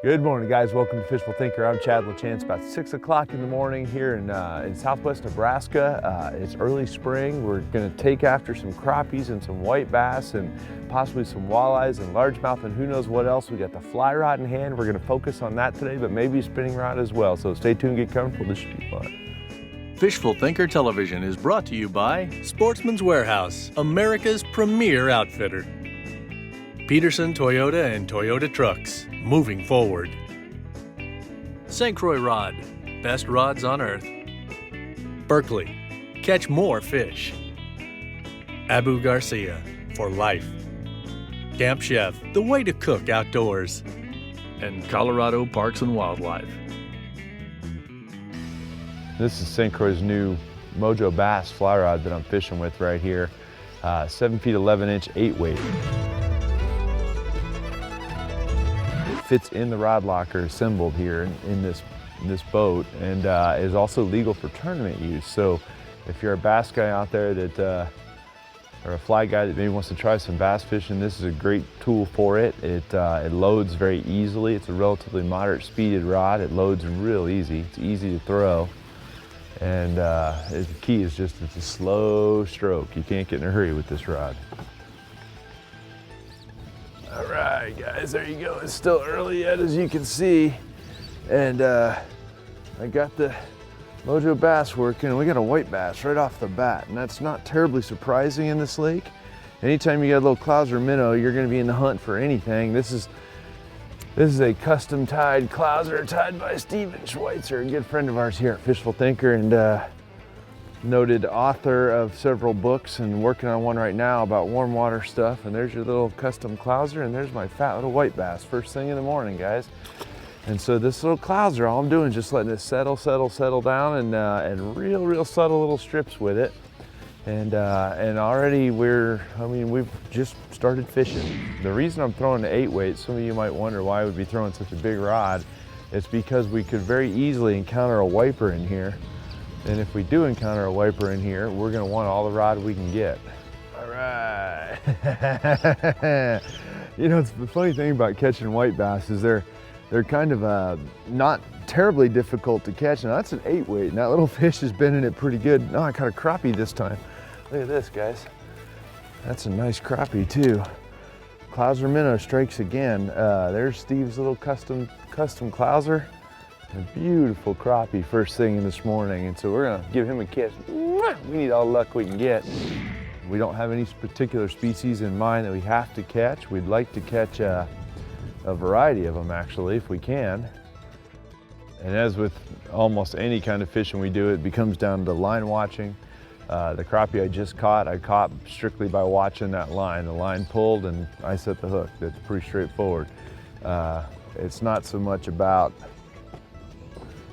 Good morning, guys. Welcome to Fishful Thinker. I'm Chad LaChance. About 6 o'clock in the morning here in southwest Nebraska. It's early spring. We're going to take after some crappies and some white bass and possibly some walleyes and largemouth and who knows what else. We got the fly rod in hand. We're going to focus on that today, but maybe a spinning rod as well. So stay tuned, get comfortable. This should be fun. Fishful Thinker Television is brought to you by Sportsman's Warehouse, America's premier outfitter. Peterson Toyota and Toyota Trucks, moving forward. St. Croix Rod, best rods on earth. Berkeley, catch more fish. Abu Garcia, for life. Camp Chef, the way to cook outdoors. And Colorado Parks and Wildlife. This is St. Croix's new Mojo Bass fly rod that I'm fishing with right here. 7 feet 11 inch 8-weight. Fits in the rod locker assembled here in this boat, and is also legal for tournament use. So if you're a bass guy out there that or a fly guy that maybe wants to try some bass fishing, this is a great tool for it. It loads very easily. It's a relatively moderate speeded rod. It loads real easy. It's easy to throw, and the key is just it's a slow stroke. You can't get in a hurry with this rod. All right, guys, there you go. It's still early yet, as you can see. And I got the Mojo Bass working. We got a white bass right off the bat, and that's not terribly surprising in this lake. Anytime you got a little clouser minnow, you're gonna be in the hunt for anything. This is a custom tied clouser tied by Steven Schweitzer, a good friend of ours here at Fishful Thinker, and noted author of several books, and working on one right now about warm water stuff. And there's your little custom clouser, and there's my fat little white bass first thing in the morning, guys. And so this little clouser, all I'm doing is just letting it settle down, and real subtle little strips with it. And already we've just started fishing. The reason I'm throwing the 8-weight, some of you might wonder why I would be throwing such a big rod. It's because we could very easily encounter a wiper in here. And if we do encounter a wiper in here, we're gonna want all the rod we can get. All right. You know, it's the funny thing about catching white bass is they're kind of not terribly difficult to catch. Now that's an 8-weight, and that little fish has been in it pretty good. No, I caught a crappie this time. Look at this, guys. That's a nice crappie too. Clouser minnow strikes again. There's Steve's little custom clouser. A beautiful crappie first thing in this morning, and so we're gonna give him a kiss. We need all the luck we can get. We don't have any particular species in mind that we have to catch. We'd like to catch a variety of them, actually, if we can. And as with almost any kind of fishing we do, it becomes down to line watching. The crappie I caught strictly by watching that line. The line pulled and I set the hook. That's pretty straightforward. It's not so much about,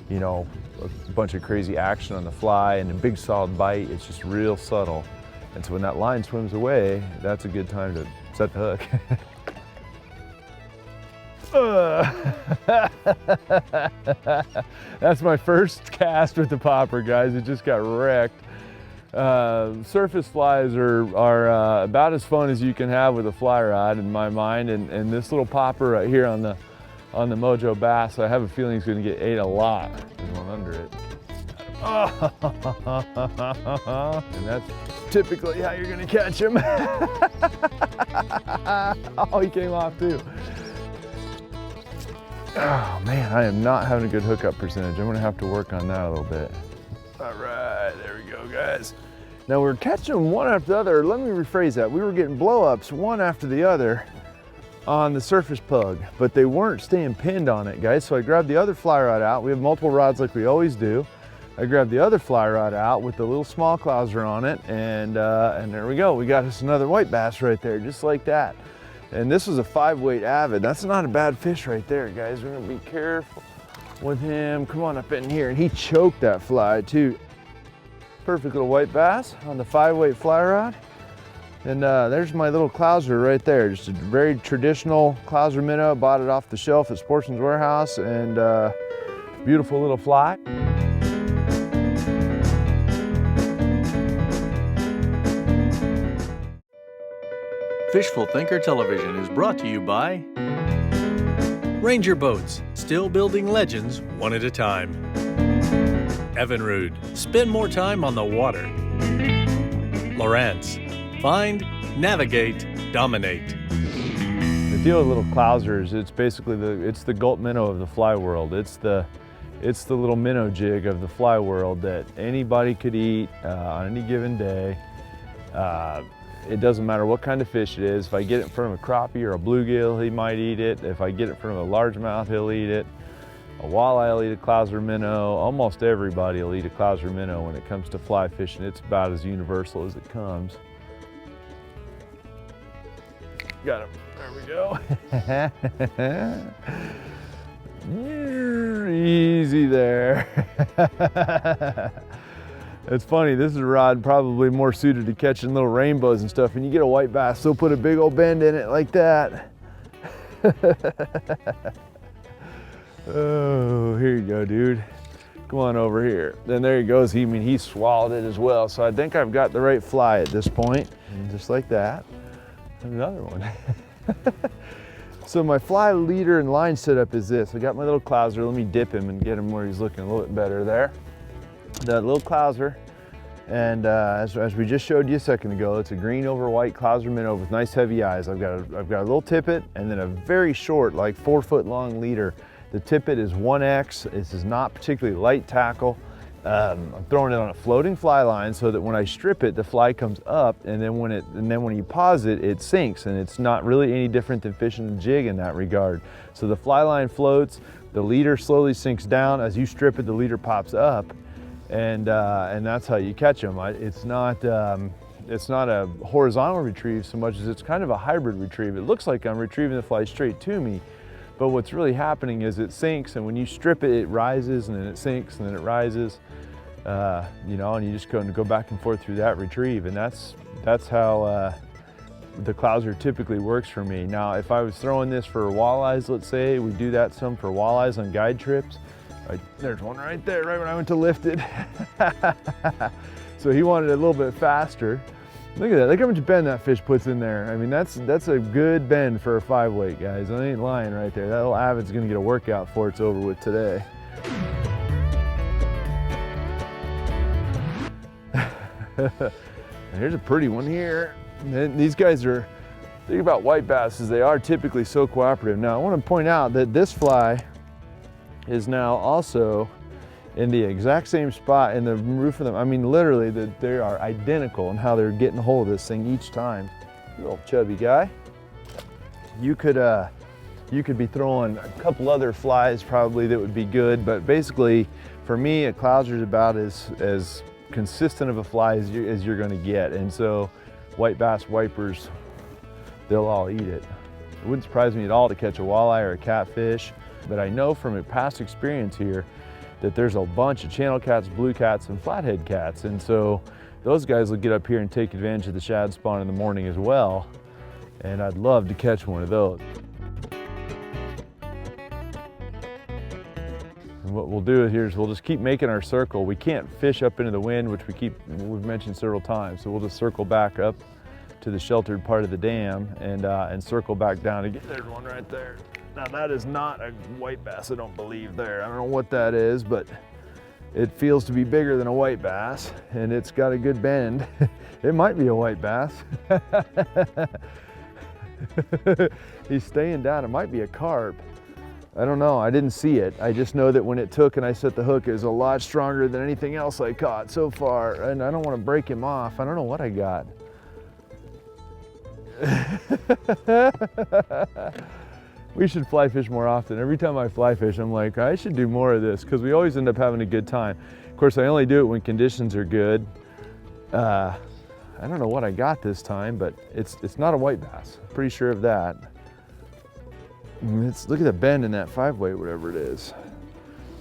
you know, a bunch of crazy action on the fly and a big solid bite. It's just real subtle. And so when that line swims away, that's a good time to set the hook. That's my first cast with the popper, guys. It just got wrecked. Surface flies are about as fun as you can have with a fly rod in my mind, and this little popper right here on the Mojo Bass, I have a feeling he's going to get ate a lot. There's one under it. And that's typically how you're going to catch him. Oh, he came off too. Oh man, I am not having a good hookup percentage. I'm going to have to work on that a little bit. All right, there we go, guys. Now we're catching them one after the other. Let me rephrase that. We were getting blow-ups one after the other on the surface pug, but they weren't staying pinned on it, guys. So I grabbed the other fly rod out. We have multiple rods like we always do. I grabbed the other fly rod out with the little small clouser on it, and there we go. We got us another white bass right there, just like that. And this was a 5-weight avid. That's not a bad fish right there, guys. We're gonna be careful with him. Come on up in here. And he choked that fly too. Perfect little white bass on the 5-weight fly rod. And there's my little clouser right there. Just a very traditional clouser minnow. Bought it off the shelf at Sportsman's Warehouse, and beautiful little fly. Fishful Thinker Television is brought to you by Ranger Boats, still building legends one at a time. Evinrude, spend more time on the water. Lawrence, find, navigate, dominate. The deal with little clousers, it's basically the gulp minnow of the fly world. It's the little minnow jig of the fly world that anybody could eat on any given day. It doesn't matter what kind of fish it is. If I get it in front of a crappie or a bluegill, he might eat it. If I get it in front of a largemouth, he'll eat it. A walleye will eat a clouser minnow. Almost everybody will eat a clouser minnow when it comes to fly fishing. It's about as universal as it comes. Got him. There we go. Easy there. It's funny, this is a rod probably more suited to catching little rainbows and stuff, and you get a white bass, they'll put a big old bend in it like that. Oh, here you go, dude. Come on over here. Then there he goes. He swallowed it as well. So I think I've got the right fly at this point. And just like that. Another one. So my fly leader and line setup is this. I got my little clouser. Let me dip him and get him where he's looking a little bit better there. That little clouser. And as we just showed you a second ago, it's a green over white clouser minnow with nice heavy eyes. I've got a little tippet and then a very short, like 4 foot long leader. The tippet is 1X. This is not particularly light tackle. I'm throwing it on a floating fly line so that when I strip it, the fly comes up, and then when you pause it, it sinks, and it's not really any different than fishing a jig in that regard. So the fly line floats, the leader slowly sinks down. As you strip it, the leader pops up, and that's how you catch them. It's not a horizontal retrieve so much as it's kind of a hybrid retrieve. It looks like I'm retrieving the fly straight to me, but what's really happening is it sinks, and when you strip it, it rises, and then it sinks, and then it rises, you know, and you just go back and forth through that retrieve, and that's how the clouser typically works for me. Now, if I was throwing this for walleyes, let's say, we do that some for walleyes on guide trips. There's one right there, right when I went to lift it. So he wanted it a little bit faster. Look at that, look how much bend that fish puts in there. I mean, that's a good bend for a 5-weight, guys. I ain't lying right there. That little avid's gonna get a workout before it's over with today. Here's a pretty one here. And these guys are, think about white basses, they are typically so cooperative. Now, I wanna point out that this fly is now also in the exact same spot in the roof of them. I mean, literally, they are identical in how they're getting a hold of this thing each time. Little chubby guy. You could be throwing a couple other flies probably that would be good, but basically, for me, a clouser is about as consistent of a fly as you're gonna get. And so, white bass wipers, they'll all eat it. It wouldn't surprise me at all to catch a walleye or a catfish, but I know from a past experience here that there's a bunch of channel cats, blue cats, and flathead cats. And so those guys will get up here and take advantage of the shad spawn in the morning as well. And I'd love to catch one of those. And what we'll do here is we'll just keep making our circle. We can't fish up into the wind, which we've mentioned several times. So we'll just circle back up to the sheltered part of the dam and circle back down again. There's one right there. Now that is not a white bass, I don't believe there. I don't know what that is, but it feels to be bigger than a white bass, and it's got a good bend. It might be a white bass. He's staying down. It might be a carp. I don't know, I didn't see it. I just know that when it took and I set the hook, it was a lot stronger than anything else I caught so far, and I don't want to break him off. I don't know what I got. We should fly fish more often. Every time I fly fish, I'm like, I should do more of this, because we always end up having a good time. Of course, I only do it when conditions are good. I don't know what I got this time, but it's not a white bass. Pretty sure of that. Look at the bend in that 5-weight, whatever it is.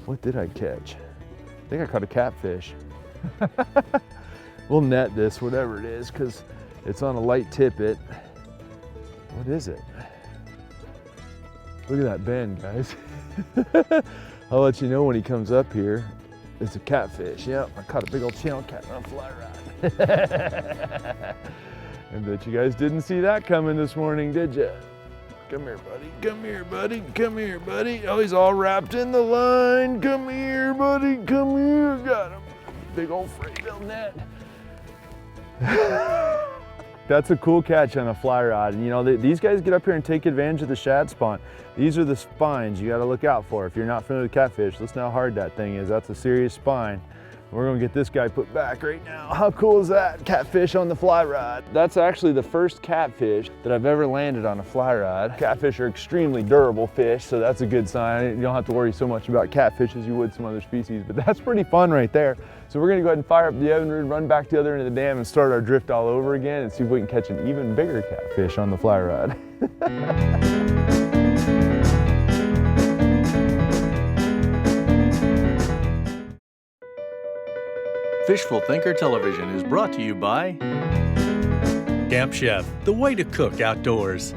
What did I catch? I think I caught a catfish. We'll net this, whatever it is, because it's on a light tippet. What is it? Look at that bend, guys. I'll let you know when he comes up here. It's a catfish. Yep, I caught a big old channel cat on a fly rod. I bet you guys didn't see that coming this morning, did you? Come here, buddy. Come here, buddy. Come here, buddy. Oh, he's all wrapped in the line. Come here, buddy. Come here. Got him. Big old freight bill net. That's a cool catch on a fly rod. And you know, these guys get up here and take advantage of the shad spawn. These are the spines you got to look out for. If you're not familiar with catfish, listen how hard that thing is. That's a serious spine. We're gonna get this guy put back right now. How cool is that? Catfish on the fly rod. That's actually the first catfish that I've ever landed on a fly rod. Catfish are extremely durable fish, so that's a good sign. You don't have to worry so much about catfish as you would some other species, but that's pretty fun right there. So we're gonna go ahead and fire up the Evinrude, run back to the other end of the dam and start our drift all over again and see if we can catch an even bigger catfish on the fly rod. Fishful Thinker Television is brought to you by Camp Chef, the way to cook outdoors.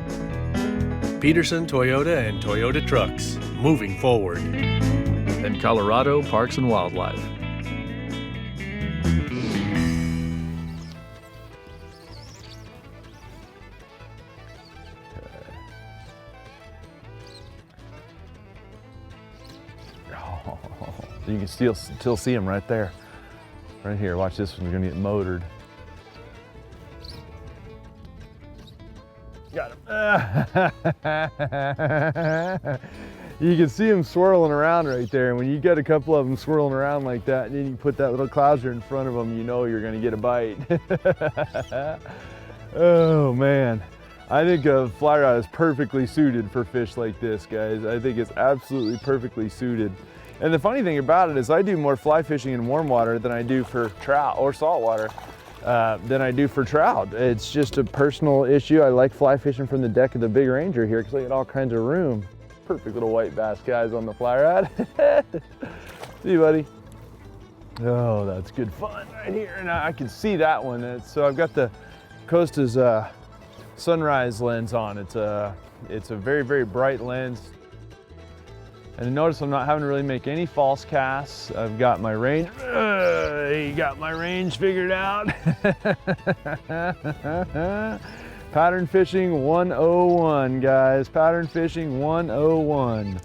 Peterson Toyota and Toyota Trucks, moving forward. And Colorado Parks and Wildlife. You can still see him right there. Right here, watch this one's gonna get motored. Got him. You can see him swirling around right there. And when you get a couple of them swirling around like that, and then you put that little clouser in front of them, you know you're gonna get a bite. Oh man. I think a fly rod is perfectly suited for fish like this, guys. I think it's absolutely perfectly suited. And the funny thing about it is I do more fly fishing in warm water than I do for trout or salt water than I do for trout. It's just a personal issue. I like fly fishing from the deck of the Big Ranger here because I get all kinds of room. Perfect little white bass, guys, on the fly rod. See you, buddy. Oh, that's good fun right here. And I can see that one. So I've got the Costa's sunrise lens on. It's a very, very bright lens. And notice I'm not having to really make any false casts. I've got my range, figured out. Pattern fishing 101, guys. Pattern fishing 101.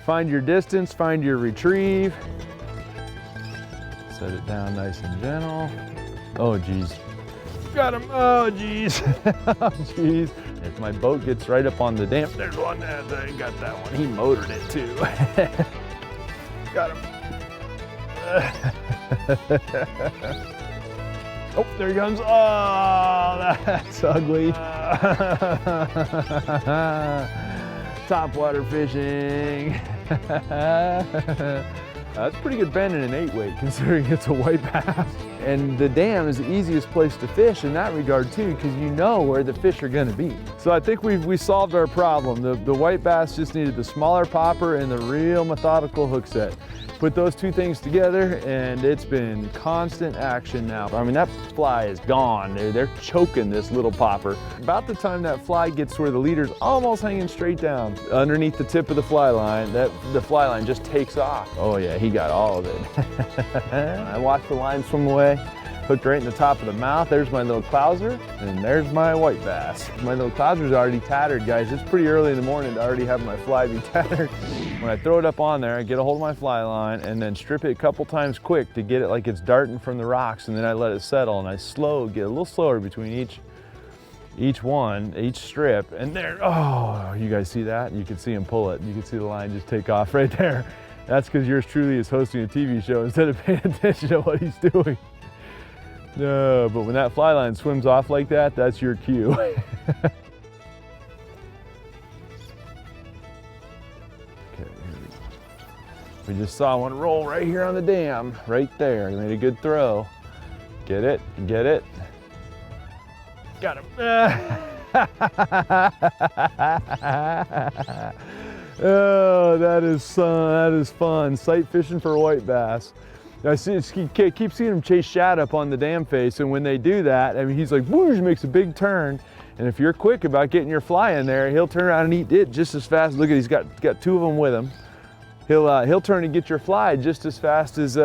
Find your distance, find your retrieve. Set it down nice and gentle. Oh, geez. Got him. Oh, geez. Oh, geez. If my boat gets right up on the dam, there's one. I got that one. He motored it too. Got him. Oh, there he comes. Oh, that's ugly. Topwater fishing. That's pretty good bend in an 8-weight considering it's a white bass. And the dam is the easiest place to fish in that regard too, because you know where the fish are gonna be. So I think we solved our problem. The white bass just needed the smaller popper and the real methodical hook set. Put those two things together and it's been constant action now. I mean, that fly is gone. They're choking this little popper. About the time that fly gets where the leader's almost hanging straight down underneath the tip of the fly line, the fly line just takes off. Oh yeah, he got all of it. I watched the line swim away, hooked right in the top of the mouth. There's my little clouser, and there's my white bass. My little clouser's already tattered, guys. It's pretty early in the morning to already have my fly be tattered. When I throw it up on there, I get a hold of my fly line and then strip it a couple times quick to get it like it's darting from the rocks, and then I let it settle, and I get a little slower between each strip, and there, oh, you guys see that? You can see him pull it. You can see the line just take off right there. That's because yours truly is hosting a TV show instead of paying attention to what he's doing. No, but when that fly line swims off like that, that's your cue. Okay, here we go. We just saw one roll right here on the dam, right there. He made a good throw. Get it, get it. Got him. Oh, that is fun. Sight fishing for white bass. I keep seeing him chase shad up on the dam face, and when they do that, I mean, he's like, whoosh, makes a big turn. And if you're quick about getting your fly in there, he'll turn around and eat it just as fast. Look at, he's got two of them with him. He'll turn and get your fly just as fast as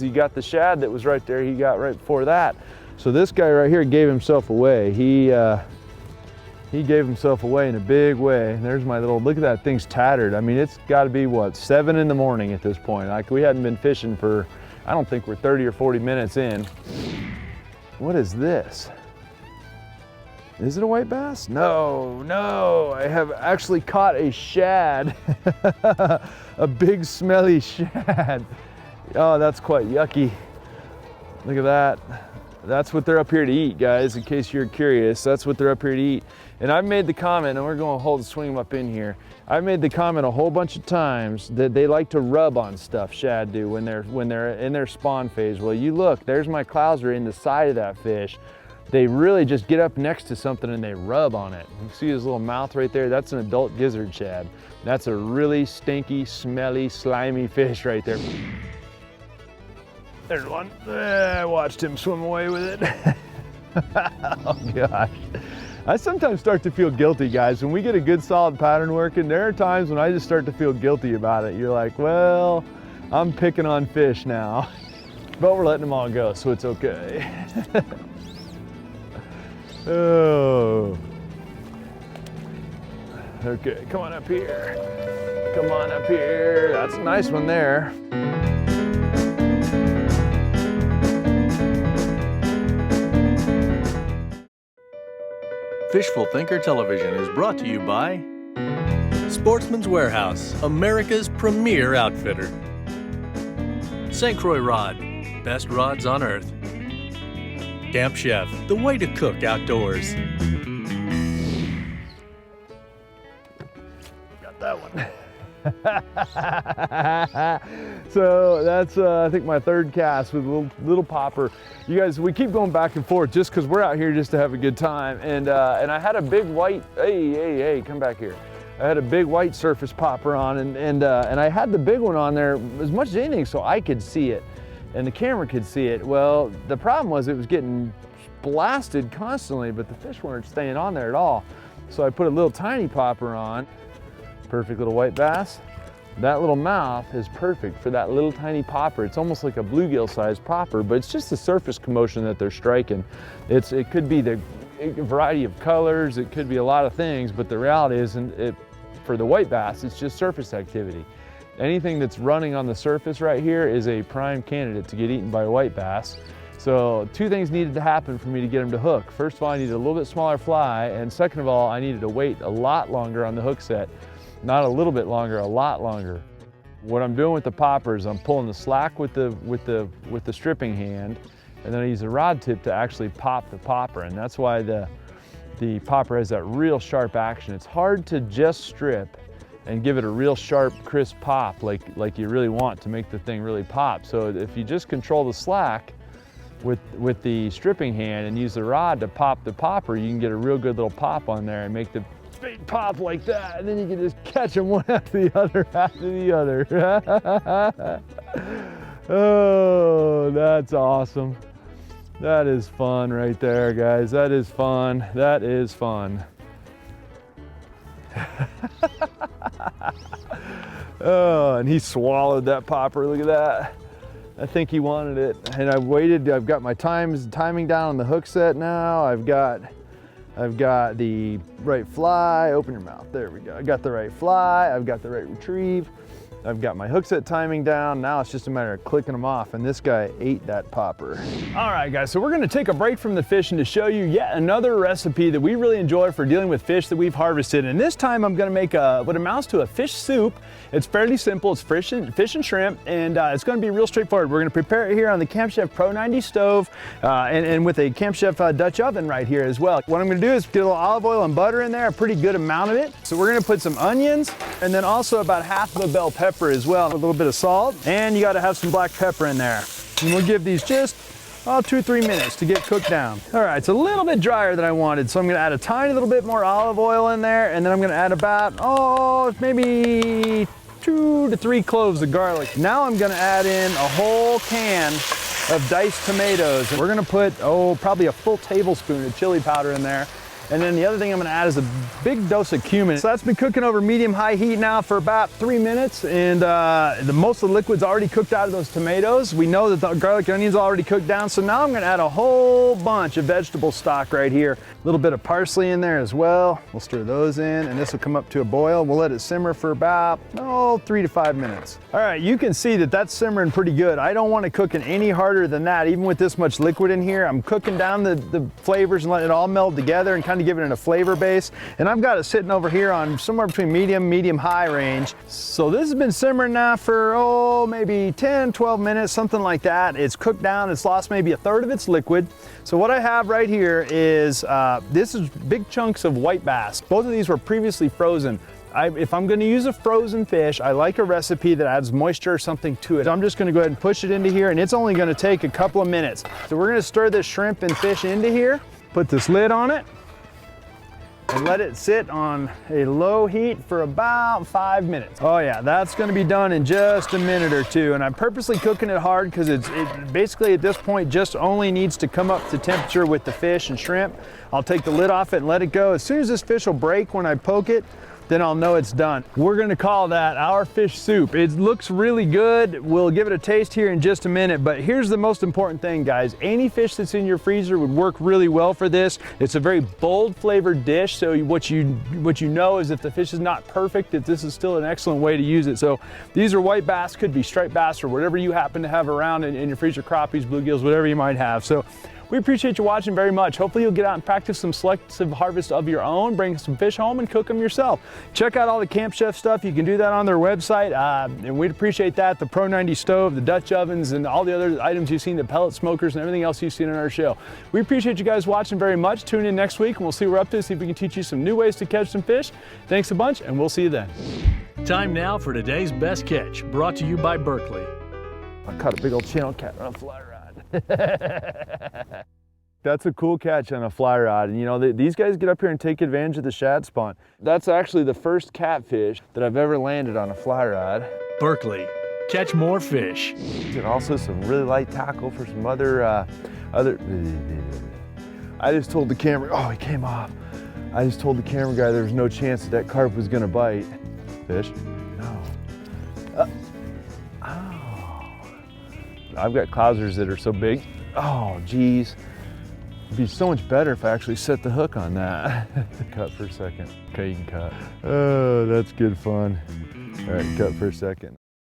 he got the shad that was right there. He got right before that. So this guy right here gave himself away. He He gave himself away in a big way. There's my little, look at that thing's tattered. I mean, it's got to be what, 7 in the morning at this point. Like, we hadn't been fishing for, I don't think we're 30 or 40 minutes in. What is this? Is it a white bass? No, no, I have actually caught a shad. A big smelly shad. Oh, that's quite yucky. Look at that. That's what they're up here to eat, guys, in case you're curious. That's what they're up here to eat. And I've made the comment, and we're going to swing them up in here. I've made the comment a whole bunch of times that they like to rub on stuff, shad do, when they're in their spawn phase. Well, you look, there's my clouser in the side of that fish. They really just get up next to something and they rub on it. You see his little mouth right there? That's an adult gizzard shad. That's a really stinky, smelly, slimy fish right there. There's one. I watched him swim away with it. Oh gosh. I sometimes start to feel guilty, guys. When we get a good solid pattern working, there are times when I just start to feel guilty about it. You're like, well, I'm picking on fish now. But we're letting them all go, so it's okay. Oh. Okay, come on up here. Come on up here. That's a nice one there. Fishful Thinker Television is brought to you by Sportsman's Warehouse, America's premier outfitter. St. Croix Rod, best rods on earth. Camp Chef, the way to cook outdoors. Got that one. So that's I think my third cast with a little popper. You guys, we keep going back and forth just because we're out here just to have a good time. And I had a big white, hey, come back here. I had a big white surface popper on, and I had the big one on there as much as anything so I could see it and the camera could see it. Well, the problem was it was getting blasted constantly, but the fish weren't staying on there at all. So I put a little tiny popper on. Perfect little white bass. That little mouth is perfect for that little tiny popper. It's almost like a bluegill sized popper, but it's just the surface commotion that they're striking. It could be the variety of colors, it could be a lot of things, but the reality is, for the white bass, it's just surface activity. Anything that's running on the surface right here is a prime candidate to get eaten by a white bass. So 2 things needed to happen for me to get them to hook. First of all, I needed a little bit smaller fly, and second of all, I needed to wait a lot longer on the hook set. Not a little bit longer, a lot longer. What I'm doing with the popper is I'm pulling the slack with the stripping hand, and then I use the rod tip to actually pop the popper, and that's why the popper has that real sharp action. It's hard to just strip and give it a real sharp, crisp pop like you really want to make the thing really pop. So if you just control the slack with the stripping hand and use the rod to pop the popper, you can get a real good little pop on there and make the bait pop like that, and then you can just catch them one after the other after the other. Oh, that's awesome. That is fun right there, guys. That is fun. That is fun. Oh, and he swallowed that popper. Look at that. I think he wanted it. And I've waited. I've got my timing down on the hook set now. I've got the right fly. Open your mouth. There we go. I got the right fly. I've got the right retrieve. I've got my hook set timing down. Now it's just a matter of clicking them off, and this guy ate that popper. All right, guys, so we're gonna take a break from the fishing to show you yet another recipe that we really enjoy for dealing with fish that we've harvested. And this time I'm gonna make what amounts to a fish soup. It's fairly simple. It's fish and shrimp, and it's gonna be real straightforward. We're gonna prepare it here on the Camp Chef Pro 90 stove and with a Camp Chef Dutch oven right here as well. What I'm gonna do is get a little olive oil and butter in there, a pretty good amount of it. So we're gonna put some onions and then also about half of a bell pepper as well, a little bit of salt, and you got to have some black pepper in there. And we'll give these just 2-3 minutes to get cooked down. All right, it's a little bit drier than I wanted, so I'm going to add a tiny little bit more olive oil in there, and then I'm going to add about maybe 2 to 3 cloves of garlic. Now I'm going to add in a whole can of diced tomatoes, and we're going to put probably a full tablespoon of chili powder in there. And then the other thing I'm gonna add is a big dose of cumin. So that's been cooking over medium-high heat now for about 3 minutes, and most of the liquid's already cooked out of those tomatoes. We know that the garlic and onions already cooked down, so now I'm gonna add a whole bunch of vegetable stock right here. A little bit of parsley in there as well. We'll stir those in, and this will come up to a boil. We'll let it simmer for about, 3 to 5 minutes. All right, you can see that that's simmering pretty good. I don't want to cook it any harder than that, even with this much liquid in here. I'm cooking down the flavors and letting it all meld together and kind of giving it a flavor base. And I've got it sitting over here on somewhere between medium-high range. So this has been simmering now for, maybe 10, 12 minutes, something like that. It's cooked down, it's lost maybe a third of its liquid. So what I have right here is, this is big chunks of white bass. Both of these were previously frozen. If I'm gonna use a frozen fish, I like a recipe that adds moisture or something to it. I'm just gonna go ahead and push it into here, and it's only gonna take a couple of minutes. So we're gonna stir this shrimp and fish into here, put this lid on it, and let it sit on a low heat for about 5 minutes. Oh yeah, that's gonna be done in just a minute or two. And I'm purposely cooking it hard because it basically at this point just only needs to come up to temperature with the fish and shrimp. I'll take the lid off it and let it go. As soon as this fish will break when I poke it, then I'll know it's done. We're gonna call that our fish soup. It looks really good. We'll give it a taste here in just a minute, but here's the most important thing, guys. Any fish that's in your freezer would work really well for this. It's a very bold flavored dish, so what you know is if the fish is not perfect, that this is still an excellent way to use it. So these are white bass, could be striped bass or whatever you happen to have around in your freezer, crappies, bluegills, whatever you might have. So we appreciate you watching very much. Hopefully you'll get out and practice some selective harvest of your own, bring some fish home and cook them yourself. Check out all the Camp Chef stuff. You can do that on their website, and we'd appreciate that. The Pro 90 stove, the Dutch ovens, and all the other items you've seen, the pellet smokers and everything else you've seen on our show. We appreciate you guys watching very much. Tune in next week and we'll see what we're up to, see if we can teach you some new ways to catch some fish. Thanks a bunch, and we'll see you then. Time now for today's best catch, brought to you by Berkeley. I caught a big old channel cat on a fly rod. That's a cool catch on a fly rod. And you know, these guys get up here and take advantage of the shad spawn. That's actually the first catfish that I've ever landed on a fly rod. Berkeley, catch more fish. And also some really light tackle for some other. I just told the camera, oh, he came off. I just told the camera guy there was no chance that carp was gonna bite. Fish? No. I've got clousers that are so big. Oh, geez. It'd be so much better if I actually set the hook on that. Cut for a second. Okay, you can cut. Oh, that's good fun. All right, cut for a second.